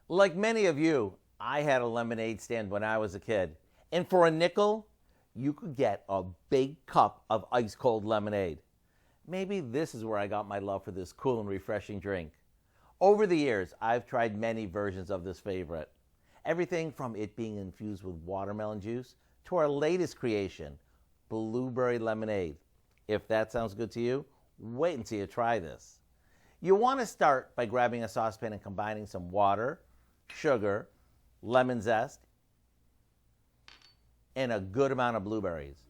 Like many of you, I had a lemonade stand when I was a kid. And for a nickel, you could get a big cup of ice cold lemonade. Maybe this is where I got my love for this cool and refreshing drink. Over the years, I've tried many versions of this favorite. Everything from it being infused with watermelon juice to our latest creation, blueberry lemonade. If that sounds good to you, wait until you try this. You want to start by grabbing a saucepan and combining some water, sugar, lemon zest, and a good amount of blueberries.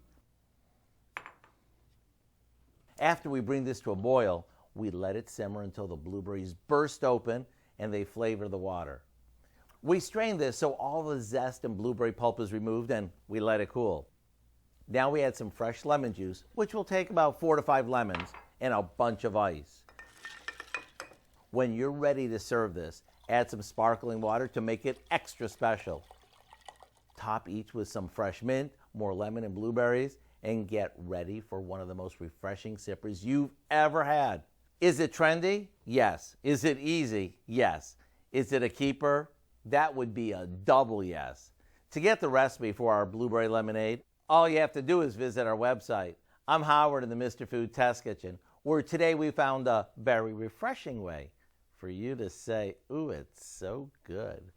After we bring this to a boil, we let it simmer until the blueberries burst open and they flavor the water. We strain this so all the zest and blueberry pulp is removed and we let it cool. Now we add some fresh lemon juice, which will take about 4 to 5 lemons, and a bunch of ice. When you're ready to serve this, add some sparkling water to make it extra special. Top each with some fresh mint, more lemon and blueberries, and get ready for one of the most refreshing sippers you've ever had. Is it trendy? Yes. Is it easy? Yes. Is it a keeper? That would be a double yes. To get the recipe for our blueberry lemonade, all you have to do is visit our website. I'm Howard in the Mr. Food Test Kitchen, where today we found a very refreshing way for you to say, ooh, it's so good.